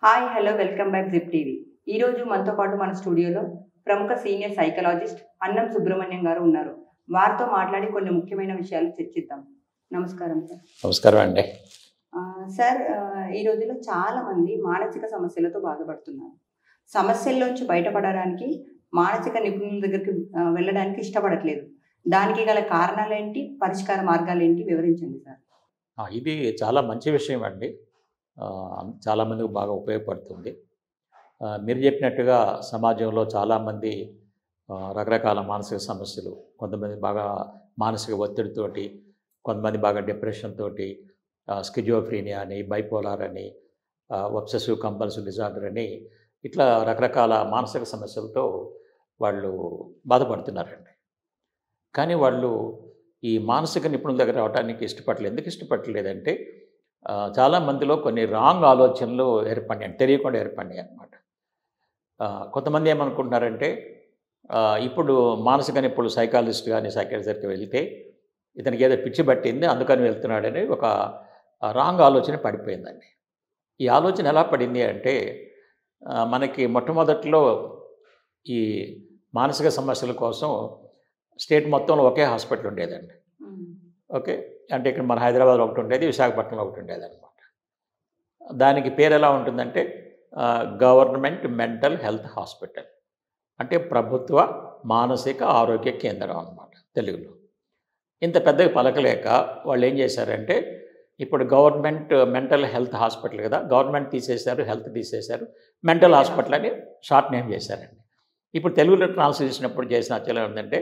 Hi hello welcome back zip TV. ఈరోజు మనతో పాటు మన స్టూడియోలో ప్రముఖ సీనియర్ సైకాలజిస్ట్ అన్నం సుబ్రహ్మణ్యం గారు ఉన్నారు. వారితో మాట్లాడి కొన్ని ముఖ్యమైన విషయాలు చర్చిద్దాం. నమస్కారం సార్. నమస్కారం అండి. సార్, ఈ రోజుల్లో చాలా మంది మానసిక సమస్యలతో బాధపడుతున్నారు. సమస్యల్లోంచి బయటపడడానికి మానసిక నిపుణుల దగ్గరికి వెళ్ళడానికి ఇష్టపడట్లేదు. దానికి గల కారణాలేంటి, పరిష్కార మార్గాలేంటి వివరించండి సార్. ఇది చాలా మంచి విషయం అండి. చాలామందికి బాగా ఉపయోగపడుతుంది. మీరు చెప్పినట్టుగా సమాజంలో చాలామంది రకరకాల మానసిక సమస్యలు, కొంతమంది బాగా మానసిక ఒత్తిడితోటి, కొంతమంది బాగా డిప్రెషన్ తోటి, స్కిజోఫ్రీనియా అని, బైపోలార్ అని, ఒబ్సెసివ్ కంపల్సివ్ డిజార్డర్ అని, ఇట్లా రకరకాల మానసిక సమస్యలతో వాళ్ళు బాధపడుతున్నారండి. కానీ వాళ్ళు ఈ మానసిక నిపుణుల దగ్గర రావడానికి ఇష్టపడలేదు. ఎందుకు ఇష్టపడలేదంటే చాలామందిలో కొన్ని రాంగ్ ఆలోచనలు ఏర్పడినాయి, తెలియకుండా ఏర్పడినాయి అన్నమాట. కొంతమంది ఏమనుకుంటున్నారంటే ఇప్పుడు మానసిక నిపుణులు సైకాలజిస్ట్ కానీ సైకాలజిస్ట్కి వెళ్తే ఇతనికి ఏదో పిచ్చి పట్టింది అందుకని వెళ్తున్నాడని ఒక రాంగ్ ఆలోచన పడిపోయిందండి. ఈ ఆలోచన ఎలా పడింది అంటే మనకి మొట్టమొదట్లో ఈ మానసిక సమస్యల కోసం స్టేట్ మొత్తంలో ఒకే హాస్పిటల్ ఉండేదండి. ఓకే, అంటే ఇక్కడ మన హైదరాబాద్లో ఒకటి ఉండేది, విశాఖపట్నంలో ఒకటి ఉండేది అనమాట. దానికి పేరు ఎలా ఉంటుందంటే గవర్నమెంట్ మెంటల్ హెల్త్ హాస్పిటల్, అంటే ప్రభుత్వ మానసిక ఆరోగ్య కేంద్రం అన్నమాట తెలుగులో. ఇంత పెద్దగా పలకలేక వాళ్ళు ఏం చేశారంటే ఇప్పుడు గవర్నమెంట్ మెంటల్ హెల్త్ హాస్పిటల్ కదా, గవర్నమెంట్ తీసేశారు, హెల్త్ తీసేశారు, మెంటల్ హాస్పిటల్ అని షార్ట్ నేమ్ చేశారండి. ఇప్పుడు తెలుగులో ట్రాన్స్లేట్ చేసినప్పుడు చేసిన ఆశ్చర్యం ఏంటంటే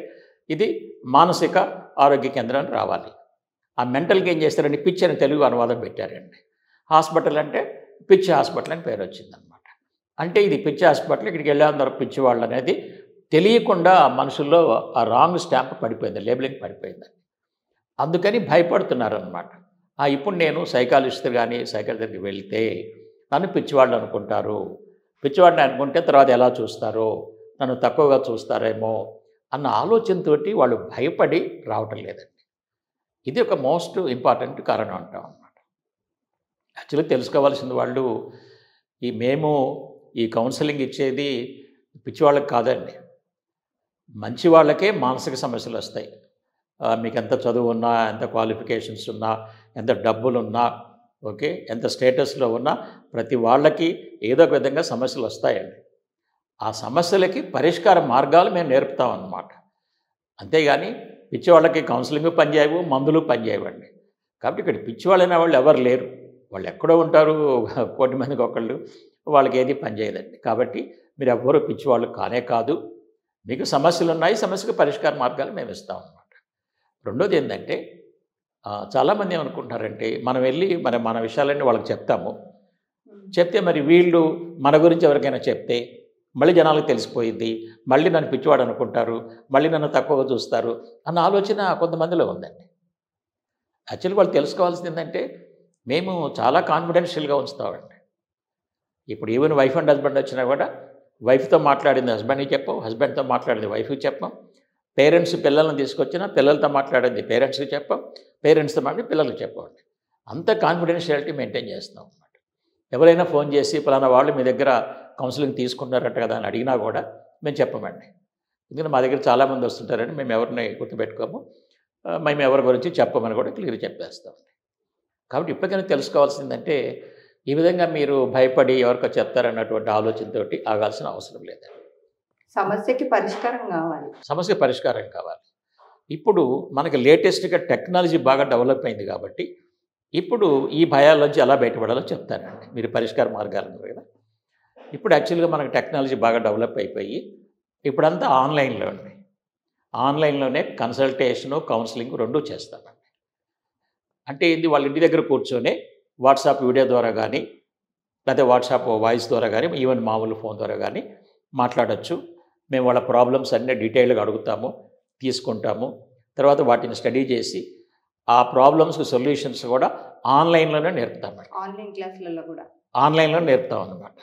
ఇది మానసిక ఆరోగ్య కేంద్రం అని రావాలి. ఆ మెంటల్కి ఏం చేస్తారండి, పిచ్చి అని తెలుగు అనువాదం పెట్టారండి. హాస్పిటల్ అంటే పిచ్చి హాస్పిటల్ అని పేరు వచ్చిందనమాట. అంటే ఇది పిచ్చి హాస్పిటల్, ఇక్కడికి వెళ్ళేందరూ పిచ్చి వాళ్ళు అనేది తెలియకుండా మనుషుల్లో ఆ రాంగ్ స్టాంప్ పడిపోయింది, లేబులింగ్ పడిపోయిందండి. అందుకని భయపడుతున్నారనమాట. ఇప్పుడు నేను సైకాలజిస్ట్ కానీ సైకాలజిస్ట్కి వెళ్తే నన్ను పిచ్చివాళ్ళు అనుకుంటారు, పిచ్చివాడిని అనుకుంటే తర్వాత ఎలా చూస్తారో, నన్ను తక్కువగా చూస్తారేమో అన్న ఆలోచనతోటి వాళ్ళు భయపడి రావటం లేదండి. ఇది ఒక మోస్ట్ ఇంపార్టెంట్ కారణం అంటాం అన్నమాట. యాక్చువల్లీ తెలుసుకోవాల్సింది వాళ్ళు మేము ఈ కౌన్సిలింగ్ ఇచ్చేది పిచ్చివాళ్ళకి కాదండి, మంచి వాళ్ళకే మానసిక సమస్యలు వస్తాయి. మీకు ఎంత చదువు ఉన్నా, ఎంత క్వాలిఫికేషన్స్ ఉన్నా, ఎంత డబ్బులున్నా, ఓకే, ఎంత స్టేటస్లో ఉన్నా ప్రతి వాళ్ళకి ఏదో ఒక విధంగా సమస్యలు వస్తాయండి. ఆ సమస్యలకి పరిష్కార మార్గాలు మేము నేర్పుతాం అన్నమాట. అంతేగాని పిచ్చివాళ్ళకి కౌన్సిలింగ్ పనిచేయవు, మందులు పనిచేయవండి. కాబట్టి ఇక్కడ పిచ్చివాళ్ళైన వాళ్ళు ఎవరు లేరు, వాళ్ళు ఎక్కడో ఉంటారు, కోటి మందికి ఒకళ్ళు, వాళ్ళకి ఏది పనిచేయదండి. కాబట్టి మీరు ఎవ్వరూ పిచ్చివాళ్ళు కానే కాదు. మీకు సమస్యలు ఉన్నాయి, సమస్యకు పరిష్కార మార్గాలు మేము ఇస్తాం అన్నమాట. రెండోది ఏంటంటే చాలామంది ఏమనుకుంటున్నారంటే మనం వెళ్ళి మన విషయాలన్నీ వాళ్ళకి చెప్తే మరి వీళ్ళు మన గురించి ఎవరికైనా చెప్తే మళ్ళీ జనాలకు తెలిసిపోయింది, మళ్ళీ నన్ను పిచ్చివాడు అనుకుంటారు, మళ్ళీ నన్ను తక్కువగా చూస్తారు అన్న ఆలోచన కొంతమందిలో ఉందండి. యాక్చువల్లీ వాళ్ళు తెలుసుకోవాల్సింది ఏంటంటే మేము చాలా కాన్ఫిడెన్షియల్గా ఉంచుతామండి. ఇప్పుడు ఈవెన్ వైఫ్ అండ్ హస్బెండ్ వచ్చినా కూడా వైఫ్తో మాట్లాడింది హస్బెండ్కి చెప్పం, హస్బెండ్తో మాట్లాడింది వైఫ్కి చెప్పం, పేరెంట్స్ పిల్లల్ని తీసుకొచ్చినా పిల్లలతో మాట్లాడింది పేరెంట్స్కి చెప్పం, పేరెంట్స్తో మాట్లాడి పిల్లలకి చెప్పండి. అంత కాన్ఫిడెన్షియాలిటీ మెయింటైన్ చేస్తాం అన్నమాట. ఎవరైనా ఫోన్ చేసి పలానా వాళ్ళు మీ దగ్గర కౌన్సిలింగ్ తీసుకుంటారట కదా అని అడిగినా కూడా మేము చెప్పమండి. ఎందుకంటే మా దగ్గర చాలామంది వస్తుంటారని మేము ఎవరిని గుర్తుపెట్టుకోము, మేము ఎవరి గురించి చెప్పమని కూడా క్లియర్ చెప్పేస్తామండి. కాబట్టి ఇప్పటికైనా తెలుసుకోవాల్సిందంటే ఈ విధంగా మీరు భయపడి ఎవరికో చెప్తారన్నటువంటి ఆలోచనతోటి ఆగాల్సిన అవసరం లేదండి. సమస్యకి పరిష్కారం కావాలి, సమస్య పరిష్కారం కావాలి. ఇప్పుడు మనకి లేటెస్ట్గా టెక్నాలజీ బాగా డెవలప్ అయింది కాబట్టి ఇప్పుడు ఈ భయాల నుంచి ఎలా బయటపడాలో చెప్తానండి. మీరు పరిష్కార మార్గాలు ఉన్నారు కదా, ఇప్పుడు యాక్చువల్గా మనకు టెక్నాలజీ బాగా డెవలప్ అయిపోయి ఇప్పుడంతా ఆన్లైన్లో అండి. ఆన్లైన్లోనే కన్సల్టేషను, కౌన్సిలింగ్ రెండూ చేస్తామండి. అంటే ఇది వాళ్ళ ఇంటి దగ్గర కూర్చొని వాట్సాప్ వీడియో ద్వారా కానీ, లేకపోతే వాట్సాప్ వాయిస్ ద్వారా కానీ, ఈవెన్ మామూలు ఫోన్ ద్వారా కానీ మాట్లాడచ్చు. మేము వాళ్ళ ప్రాబ్లమ్స్ అన్నీ డీటెయిల్గా అడుగుతాము, తీసుకుంటాము, తర్వాత వాటిని స్టడీ చేసి ఆ ప్రాబ్లమ్స్కి సొల్యూషన్స్ కూడా ఆన్లైన్లోనే నేర్పుతామండి. ఆన్లైన్ క్లాసులలో కూడా ఆన్లైన్లో నేర్పుతాం అన్నమాట.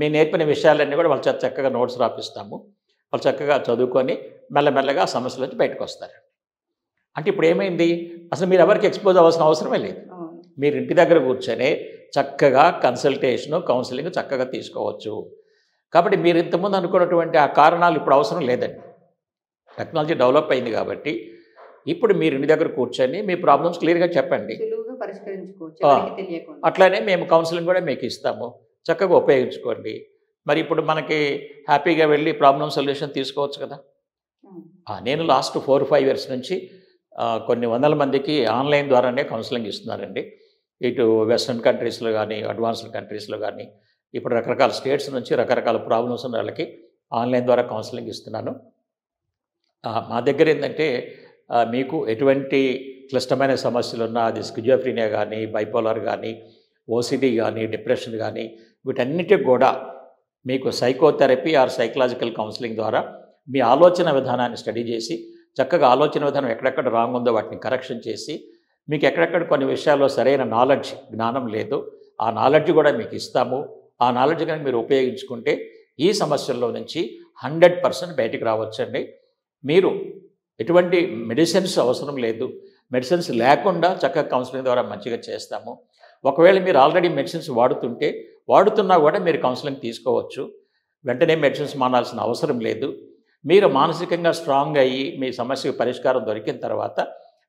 మేము నేర్పిన విషయాలన్నీ కూడా వాళ్ళు చక్కగా నోట్స్ రాపిస్తాము, వాళ్ళు చక్కగా చదువుకొని మెల్లమెల్లగా ఆ సమస్యల నుంచి బయటకు వస్తారు. అంటే ఇప్పుడు ఏమైంది, అసలు మీరు ఎవరికి ఎక్స్పోజ్ అవ్వాల్సిన అవసరమే లేదు. మీరు ఇంటి దగ్గర కూర్చొని చక్కగా కన్సల్టేషను కౌన్సిలింగ్ చక్కగా తీసుకోవచ్చు. కాబట్టి మీరు ఇంతకుముందు అనుకున్నటువంటి ఆ కారణాలు ఇప్పుడు అవసరం లేదండి. టెక్నాలజీ డెవలప్ అయింది కాబట్టి ఇప్పుడు మీరు ఇంటి దగ్గర కూర్చొని మీ ప్రాబ్లమ్స్ క్లియర్గా చెప్పండి. సులువుగా పరిష్కరించుకోవచ్చు ఎవరికి తెలియకుండా. అట్లానే మేము కౌన్సిలింగ్ కూడా మీకు ఇస్తాము, చక్కగా ఉపయోగించుకోండి. మరి ఇప్పుడు మనకి హ్యాపీగా వెళ్ళి ప్రాబ్లమ్ సొల్యూషన్ తీసుకోవచ్చు కదా. నేను లాస్ట్ 4-5 ఇయర్స్ నుంచి కొన్ని వందల మందికి ఆన్లైన్ ద్వారానే కౌన్సిలింగ్ ఇస్తున్నానండి. ఇటు వెస్ట్రన్ కంట్రీస్లో కానీ అడ్వాన్స్డ్ కంట్రీస్లో కానీ ఇప్పుడు రకరకాల స్టేట్స్ నుంచి రకరకాల ప్రాబ్లమ్స్ ఉన్న వాళ్ళకి ఆన్లైన్ ద్వారా కౌన్సిలింగ్ ఇస్తున్నాను. మా దగ్గర ఏంటంటే మీకు ఎటువంటి క్లిష్టమైన సమస్యలున్నా, అది స్కిజోఫ్రీనియా కానీ, బైపోలార్ కానీ, ఓసిడి కానీ, డిప్రెషన్ కానీ, వీటన్నిటికి కూడా మీకు సైకోథెరపీ ఆర్ సైకలాజికల్ కౌన్సిలింగ్ ద్వారా మీ ఆలోచన విధానాన్ని స్టడీ చేసి చక్కగా ఆలోచన విధానం ఎక్కడెక్కడ రాంగ్ ఉందో వాటిని కరెక్షన్ చేసి మీకు ఎక్కడెక్కడ కొన్ని విషయాల్లో సరైన జ్ఞానం లేదు, ఆ నాలెడ్జ్ కూడా మీకు ఇస్తాము. ఆ నాలెడ్జ్ కనుక మీరు ఉపయోగించుకుంటే ఈ సమస్యల్లో నుంచి 100% బయటికి రావచ్చండి. మీరు ఎటువంటి మెడిసిన్స్ అవసరం లేదు, మెడిసిన్స్ లేకుండా చక్కగా కౌన్సిలింగ్ ద్వారా మంచిగా చేస్తాము. ఒకవేళ మీరు ఆల్రెడీ మెడిసిన్స్ వాడుతున్నా కూడా మీరు కౌన్సిలింగ్ తీసుకోవచ్చు. వెంటనే మెడిసిన్స్ మానాల్సిన అవసరం లేదు. మీరు మానసికంగా స్ట్రాంగ్ అయ్యి మీ సమస్యకు పరిష్కారం దొరికిన తర్వాత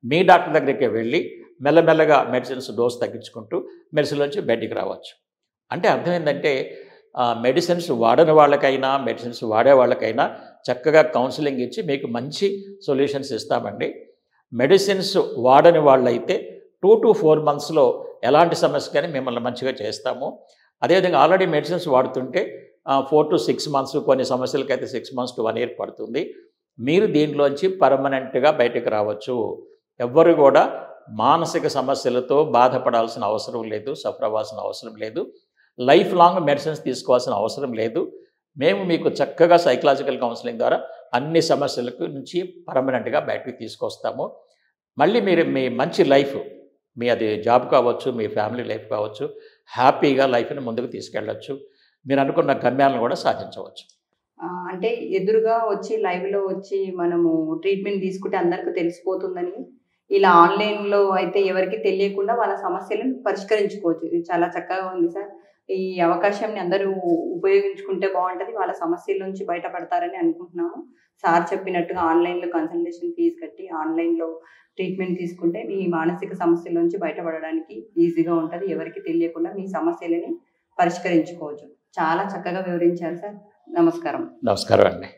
మీ డాక్టర్ దగ్గరికి వెళ్ళి మెల్లమెల్లగా మెడిసిన్స్ డోస్ తగ్గించుకుంటూ మెడిసిన్ నుంచి బయటికి రావచ్చు. అంటే అర్థం ఏంటంటే మెడిసిన్స్ వాడని వాళ్ళకైనా మెడిసిన్స్ వాడే వాళ్ళకైనా చక్కగా కౌన్సిలింగ్ ఇచ్చి మీకు మంచి సొల్యూషన్స్ ఇస్తామండి. మెడిసిన్స్ వాడని వాళ్ళైతే 2 to 4 monthsలో ఎలాంటి సమస్య కానీ మిమ్మల్ని మంచిగా చేస్తాము. అదేవిధంగా ఆల్రెడీ మెడిసిన్స్ వాడుతుంటే 4 to 6 months, కొన్ని సమస్యలకైతే 6 months to 1 year పడుతుంది. మీరు దీంట్లోంచి పర్మనెంట్గా బయటకు రావచ్చు. ఎవ్వరు కూడా మానసిక సమస్యలతో బాధపడాల్సిన అవసరం లేదు, సఫర్ అవ్వాల్సిన అవసరం లేదు, లైఫ్ లాంగ్ మెడిసిన్స్ తీసుకోవాల్సిన అవసరం లేదు. మేము మీకు చక్కగా సైకలాజికల్ కౌన్సిలింగ్ ద్వారా అన్ని సమస్యలకు నుంచి పర్మనెంట్గా బయటకు తీసుకొస్తాము. మళ్ళీ మీరు మీ మంచి లైఫ్, మీ అది జాబ్ కావచ్చు, మీ ఫ్యామిలీ లైఫ్ కావచ్చు, హ్యాపీగా లైఫ్ని ముందుకు తీసుకెళ్ళచ్చు. మీరు అనుకున్న గమ్యాలను కూడా సాధించవచ్చు. అంటే ఎదురుగా వచ్చి లైవ్లో వచ్చి మనము ట్రీట్మెంట్ తీసుకుంటే అందరికీ తెలిసిపోతుందని, ఇలా ఆన్లైన్లో అయితే ఎవరికి తెలియకుండా వాళ్ళ సమస్యలను పరిష్కరించుకోవచ్చు. ఇది చాలా చక్కగా ఉంది సార్. ఈ అవకాశాన్ని అందరూ ఉపయోగించుకుంటే బాగుంటుంది, వాళ్ళ సమస్యల నుంచి బయటపడతారని అనుకుంటున్నాము. సార్ చెప్పినట్టుగా ఆన్లైన్లో కన్సల్టేషన్ ఫీజు కట్టి ఆన్లైన్లో ట్రీట్మెంట్ తీసుకుంటే మీ మానసిక సమస్యల నుంచి బయటపడడానికి ఈజీగా ఉంటుంది. ఎవరికి తెలియకుండా మీ సమస్యలని పరిష్కరించుకోవచ్చు. చాలా చక్కగా వివరించారు సార్. నమస్కారం. నమస్కారం అండి.